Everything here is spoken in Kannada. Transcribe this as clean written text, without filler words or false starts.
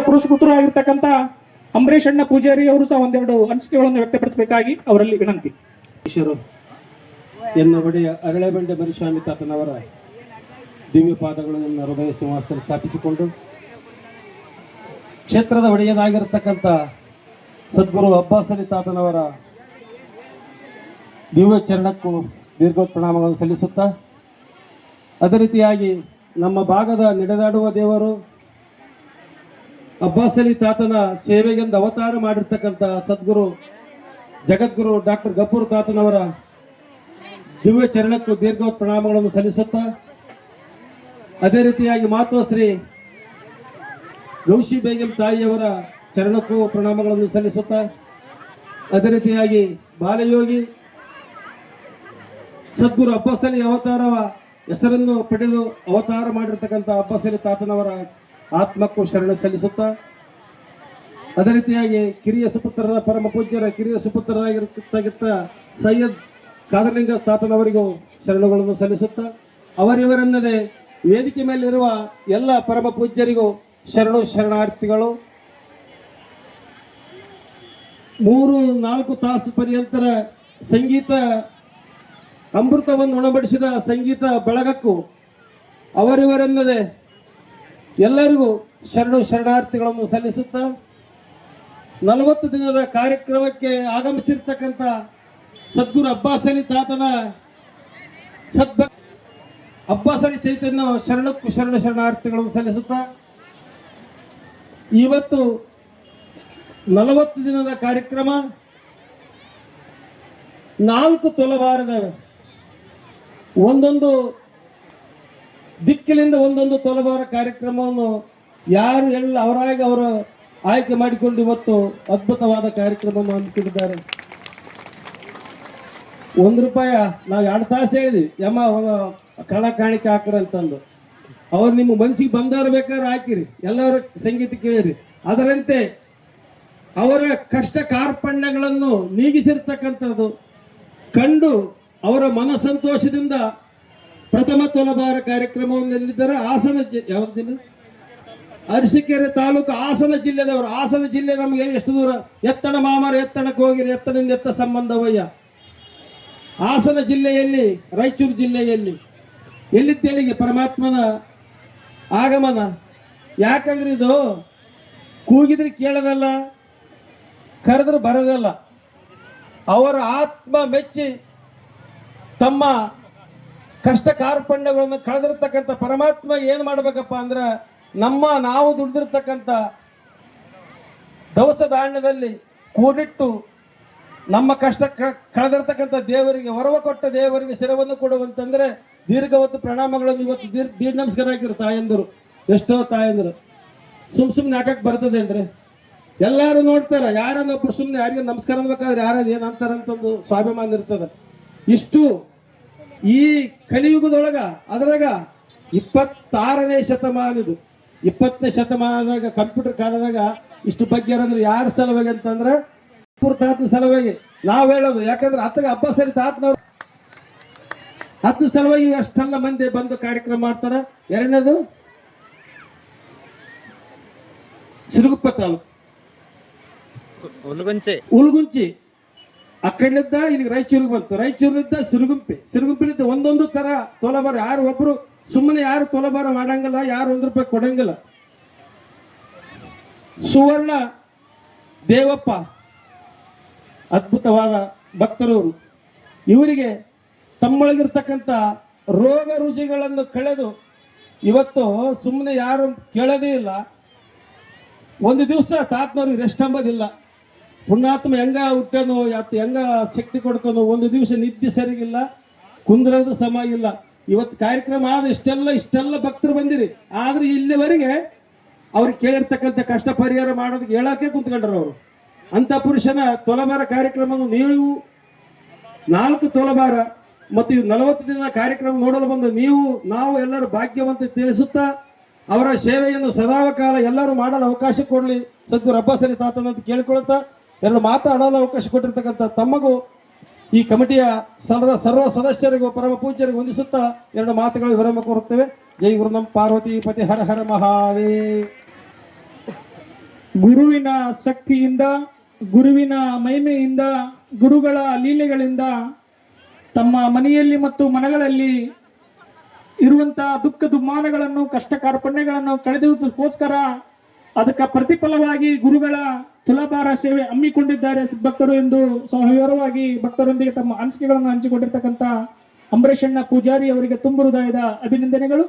ಪುರಸ್ಕೃತರು ಆಗಿರ್ತಕ್ಕಂಥ ಅಂಬರೀಷ್ ಅಣ್ಣ ಪೂಜಾರಿ ಅವರು ಸಹ ಒಂದೆರಡು ಅನಿಸಿಕೆಗಳನ್ನು ವ್ಯಕ್ತಪಡಿಸಬೇಕಾಗಿ ಅವರಲ್ಲಿ ವಿನಂತಿ. ಎನ್ನ ಒಡೆಯ ಅರಳೆಬಂಡೆ ಮರಿಸ್ವಾಮಿ ತಾತನವರ ದಿವ್ಯ ಪಾದಗಳನ್ನು ಹೃದಯ ಸಿಂಹಾಸನ ಸ್ಥಾಪಿಸಿಕೊಂಡು ಕ್ಷೇತ್ರದ ಒಡೆಯನಾಗಿರತಕ್ಕಂಥ ಸದ್ಗುರು ಅಬ್ಬಾಸ್ ಅಲಿ ತಾತನವರ ದಿವ್ಯ ಚರಣಕ್ಕೂ ದೀರ್ಘೋತ್ ಪ್ರಣಾಮಗಳನ್ನು ಸಲ್ಲಿಸುತ್ತಾ, ಅದೇ ರೀತಿಯಾಗಿ ನಮ್ಮ ಭಾಗದ ನಡೆದಾಡುವ ದೇವರು ಅಬ್ಬಾಸ್ ಅಲಿ ತಾತನ ಸೇವೆಗೆಂದು ಅವತಾರ ಮಾಡಿರ್ತಕ್ಕಂಥ ಸದ್ಗುರು ಜಗದ್ಗುರು ಡಾಕ್ಟರ್ ಗಫೂರ್ ತಾತನವರ ದಿವ್ಯ ಚರಣಕ್ಕೂ ದೀರ್ಘೋತ್ ಪ್ರಣಾಮಗಳನ್ನು ಸಲ್ಲಿಸುತ್ತಾ, ಅದೇ ರೀತಿಯಾಗಿ ಮಾತೋಶ್ರೀ ಗೌಶಿ ಬೇಗಂ ತಾಯಿಯವರ ಚರಣಕ್ಕೂ ಪ್ರಣಾಮಗಳನ್ನು ಸಲ್ಲಿಸುತ್ತಾ, ಅದೇ ರೀತಿಯಾಗಿ ಬಾಲಯೋಗಿ ಸದ್ಗುರು ಅಬ್ಬಾಸ್ ಅಲಿ ಅವತಾರವ ಹೆಸರನ್ನು ಪಡೆದು ಅವತಾರ ಮಾಡಿರ್ತಕ್ಕಂಥ ಅಬ್ಬಾಸ್ ಅಲಿ ತಾತನವರ ಆತ್ಮಕ್ಕೂ ಶರಣ ಸಲ್ಲಿಸುತ್ತಾ, ಅದೇ ರೀತಿಯಾಗಿ ಕಿರಿಯ ಸುಪುತ್ರರ ಪರಮ ಪೂಜ್ಯರ ಕಿರಿಯ ಸುಪುತ್ರರಾಗಿರ್ತಕ್ಕಂಥ ಸೈಯದ್ ಕಾದರಲಿಂಗ ತಾತನವರಿಗೂ ಶರಣಗಳನ್ನು ಸಲ್ಲಿಸುತ್ತಾ, ಅವರಿವರೆನ್ನದೇ ವೇದಿಕೆ ಮೇಲಿರುವ ಎಲ್ಲ ಪರಮ ಪೂಜ್ಯರಿಗೂ ಶರಣಾರ್ಥಿಗಳು. 3-4 ತಾಸು ಪರ್ಯಂತರ ಸಂಗೀತ ಅಮೃತವನ್ನು ಉಣಬಡಿಸಿದ ಸಂಗೀತ ಬಳಗಕ್ಕೂ ಅವರಿವರೆನ್ನದೇ ಎಲ್ಲರಿಗೂ ಶರಣಾರ್ಥಿಗಳನ್ನು ಸಲ್ಲಿಸುತ್ತಾ, 40 ದಿನದ ಕಾರ್ಯಕ್ರಮಕ್ಕೆ ಆಗಮಿಸಿರ್ತಕ್ಕಂಥ ಸದ್ಗುರು ಅಬ್ಬಾಸ್ ಅಲಿ ತಾತನ ಅಬ್ಬಾಸ್ ಅಲಿ ಚೈತನ್ಯ ಶರಣಕ್ಕೂ ಶರಣಾರ್ಥಿಗಳನ್ನು ಸಲ್ಲಿಸುತ್ತಾ, ಇವತ್ತು 40 ದಿನದ ಕಾರ್ಯಕ್ರಮ 4 ತೊಲಬಾರದವೆ. ಒಂದೊಂದು ದಿಕ್ಕಿನಿಂದ ಒಂದೊಂದು ತೊಲಬಾರ ಕಾರ್ಯಕ್ರಮವನ್ನು ಯಾರು ಎಲ್ಲ ಅವರಾಗಿ ಅವರು ಆಯ್ಕೆ ಮಾಡಿಕೊಂಡು ಇವತ್ತು ಅದ್ಭುತವಾದ ಕಾರ್ಯಕ್ರಮವನ್ನು ಹಮ್ಮಿಕೊಂಡಿದ್ದಾರೆ. ₹1 ನಾವು 2 ತಾಸು ಹೇಳಿದ್ವಿ, ಯಮ್ಮ ಒಂದು ಕಳ ಕಾಣಿಕೆ ಹಾಕ್ರಂತಂದು. ಅವ್ರು ನಿಮ್ಮ ಮನಸ್ಸಿಗೆ ಬಂದವರು ಬೇಕಾದ್ರೆ ಹಾಕಿರಿ, ಎಲ್ಲರ ಸಂಗೀತ ಕೇಳಿರಿ. ಅದರಂತೆ ಅವರ ಕಷ್ಟ ಕಾರ್ಪಣ್ಯಗಳನ್ನು ನೀಗಿಸಿರ್ತಕ್ಕಂಥದ್ದು ಕಂಡು ಅವರ ಮನ ಸಂತೋಷದಿಂದ ಪ್ರಥಮ ತೊಲಬಾರ ಕಾರ್ಯಕ್ರಮವನ್ನು ಎಲ್ಲಿದ್ದಾರೆ ಹಾಸನ ಯಾವ ಜಿಲ್ಲೆ, ಅರಸೀಕೆರೆ ತಾಲೂಕು ಹಾಸನ ಜಿಲ್ಲೆದವರು. ಹಾಸನ ಜಿಲ್ಲೆ ನಮಗೆ ಎಷ್ಟು ದೂರ, ಎತ್ತಣ ಮಾಮರ ಎತ್ತಣಕ್ಕೆ ಹೋಗಿರಿ, ಎತ್ತನಿಂದ ಎತ್ತ ಸಂಬಂಧವಯ್ಯ. ಹಾಸನ ಜಿಲ್ಲೆಯಲ್ಲಿ, ರಾಯಚೂರು ಜಿಲ್ಲೆಯಲ್ಲಿ ಎಲ್ಲಿದ್ದೇಳಿಗೆ ಪರಮಾತ್ಮನ ಆಗಮನ. ಯಾಕಂದ್ರೆ ಇದು ಕೂಗಿದ್ರೆ ಕೇಳೋದಲ್ಲ, ಕರೆದ್ರೆ ಬರೋದಲ್ಲ. ಅವರ ಆತ್ಮ ಮೆಚ್ಚಿ ತಮ್ಮ ಕಷ್ಟ ಕಾರ್ಪಣ್ಯಗಳನ್ನು ಕಳೆದಿರ್ತಕ್ಕಂಥ ಪರಮಾತ್ಮ ಏನು ಮಾಡಬೇಕಪ್ಪ ಅಂದ್ರೆ ನಾವು ದುಡಿದಿರ್ತಕ್ಕಂಥ ದವಸ ಧಾನ್ಯದಲ್ಲಿ ಕೂಡಿಟ್ಟು ನಮ್ಮ ಕಷ್ಟ ಕಳೆದಿರ್ತಕ್ಕಂಥ ದೇವರಿಗೆ, ವರವ ಕೊಟ್ಟ ದೇವರಿಗೆ ಶಿರವನ್ನು ಕೊಡುವಂತಂದ್ರೆ ದೀರ್ಘವತ್ತು ಪ್ರಣಾಮಗಳನ್ನು ಇವತ್ತು ದೀರ್ಘ ನಮಸ್ಕಾರ ಹಾಕಿದ್ರು ತಾಯಂದರು. ಎಷ್ಟೋ ತಾಯಂದರು ಸುಮ್ಮನೆ ಹಾಕಕ್ಕೆ ಬರ್ತದೇನ್ರಿ? ಎಲ್ಲರೂ ನೋಡ್ತಾರ, ಯಾರನ್ನೊಬ್ರು ಸುಮ್ಮನೆ ಯಾರಿಗೆ ನಮಸ್ಕಾರ ಅನ್ಬೇಕಾದ್ರೆ ಯಾರು ಏನಂತಾರಂತಂದು ಸ್ವಾಭಿಮಾನ ಇರ್ತದ. ಇಷ್ಟು ಈ ಕಲಿಯುಗದೊಳಗ ಅದ್ರಾಗ 26ನೇ ಶತಮಾನದು, 20ನೇ ಶತಮಾನದಾಗ ಕಂಪ್ಯೂಟರ್ ಕಾಲದಾಗ ಇಷ್ಟು ಬಗ್ಗೆ ಇರೋದ್ರೆ ಯಾರ ಸಲುವಾಗಿ ಅಂತಂದ್ರೆ ತಾತನ ಸಲುವಾಗಿ ನಾವು ಹೇಳೋದು. ಯಾಕಂದ್ರೆ ಅಬ್ಬಾಸ್ ಅಲಿ ತಾತನವ್ರು ಹತ್ತು ಸಲುವಾಗಿ ಅಷ್ಟೆಲ್ಲ ಮಂದಿ ಬಂದು ಕಾರ್ಯಕ್ರಮ ಮಾಡ್ತಾರ. ಎರಡನೇದು ಸಿರುಗುಪ್ಪ ತಾಲೂಕು ಉಲಗುಂಚಿ, ಆ ಕಡೆಯಿಂದ ಇಲ್ಲಿಗೆ ರಾಯಚೂರಿಗೆ ಬಂತು. ರಾಯಚೂರಿನಿಂದ ಸಿರುಗುಂಪಿನಿಂದ ಒಂದೊಂದು ತರ ತೊಲಬಾರ. ಯಾರು ಒಬ್ರು ಸುಮ್ಮನೆ ಯಾರು ತೊಲಬಾರ ಮಾಡಂಗಿಲ್ಲ, ಯಾರು ₹1 ಕೊಡಂಗಿಲ್ಲ. ಸುವರ್ಣ ದೇವಪ್ಪ ಅದ್ಭುತವಾದ ಭಕ್ತರವರು. ಇವರಿಗೆ ತಮ್ಮೊಳಗಿರ್ತಕ್ಕಂಥ ರೋಗ ರುಜಿಗಳನ್ನು ಕಳೆದು ಇವತ್ತು ಸುಮ್ಮನೆ ಯಾರು ಕೇಳೋದೇ ಇಲ್ಲ. ಒಂದು ದಿವಸ ತಾತನವ್ರಿಗೆ ರೆಸ್ಟ್ ಅಂಬೋದಿಲ್ಲ. ಪುಣ್ಯಾತ್ಮ ಹೆಂಗ ಹುಟ್ಟನೋ ಹೆಂಗ ಶಕ್ತಿ ಕೊಡ್ತಾನೋ, ಒಂದು ದಿವಸ ನಿದ್ದೆ ಸರಿಗಿಲ್ಲ, ಕುಂದ್ರದ ಸಮ ಇಲ್ಲ. ಇವತ್ತು ಕಾರ್ಯಕ್ರಮ ಆದ ಇಷ್ಟೆಲ್ಲ ಭಕ್ತರು ಬಂದಿರಿ. ಆದ್ರೆ ಇಲ್ಲಿವರೆಗೆ ಅವ್ರಿಗೆ ಕೇಳಿರ್ತಕ್ಕಂಥ ಕಷ್ಟ ಪರಿಹಾರ ಮಾಡೋದಕ್ಕೆ ಹೇಳಕ್ಕೆ ಕುಂತ್ಕೊಂಡ್ರು ಅವರು. ಅಂತ ಪುರುಷನ ತೊಲಬಾರ ಕಾರ್ಯಕ್ರಮವನ್ನು ನೀವು 4 ತೊಲಬಾರ ಮತ್ತು 40 ದಿನ ಕಾರ್ಯಕ್ರಮ ನೋಡಲು ಬಂದು ನಾವು ಎಲ್ಲರೂ ಭಾಗ್ಯವಂತ ತಿಳಿಸುತ್ತಾ ಅವರ ಸೇವೆಯನ್ನು ಸದಾಕಾಲ ಎಲ್ಲರೂ ಮಾಡಲು ಅವಕಾಶ ಕೊಡಲಿ ಸದ್ಗುರು ಅಬ್ಬಾಸ್ ಅಲಿ ತಾತನಂತ ಕೇಳಿಕೊಳ್ಳುತ್ತಾ, ಎರಡು ಮಾತಾಡಲು ಅವಕಾಶ ಕೊಟ್ಟಿರ್ತಕ್ಕಂಥ ತಮ್ಮಗೂ ಈ ಕಮಿಟಿಯ ಸರ್ವ ಸದಸ್ಯರಿಗೂ ಪರಮ ಪೂಜ್ಯರಿಗೂ ವಂದಿಸುತ್ತಾ 2 ಮಾತುಗಳು ವಿರಾಮ ಕೋರುತ್ತೇವೆ. ಜೈ ಗುರು ನಮ್ ಪಾರ್ವತಿ ಪತಿ ಹರ ಹರ ಮಹಾದೇವ್. ಗುರುವಿನ ಶಕ್ತಿಯಿಂದ, ಗುರುವಿನ ಮಹಿಮೆಯಿಂದ, ಗುರುಗಳ ಲೀಲೆಗಳಿಂದ ತಮ್ಮ ಮನೆಯಲ್ಲಿ ಮತ್ತು ಮನಗಳಲ್ಲಿ ಇರುವಂತಹ ದುಃಖ ದುಮ್ಮಾನಗಳನ್ನು, ಕಷ್ಟ ಕಾರ್ಪಣ್ಯಗಳನ್ನು ಕಳೆದುಕೋಸ್ಕರ ಅದಕ್ಕೆ ಪ್ರತಿಫಲವಾಗಿ ಗುರುಗಳ ತುಲಾಭಾರ ಸೇವೆ ಹಮ್ಮಿಕೊಂಡಿದ್ದಾರೆ ಸಿದ್ಧಭಕ್ತರು ಎಂದು ಸವಿವರವಾಗಿ ಭಕ್ತರೊಂದಿಗೆ ತಮ್ಮ ಅನಿಸಿಕೆಗಳನ್ನು ಹಂಚಿಕೊಂಡಿರ್ತಕ್ಕಂಥ ಅಂಬರೀಷಣ್ಣ ಪೂಜಾರಿ ಅವರಿಗೆ ತುಂಬು ಹೃದಯದ ಅಭಿನಂದನೆಗಳು.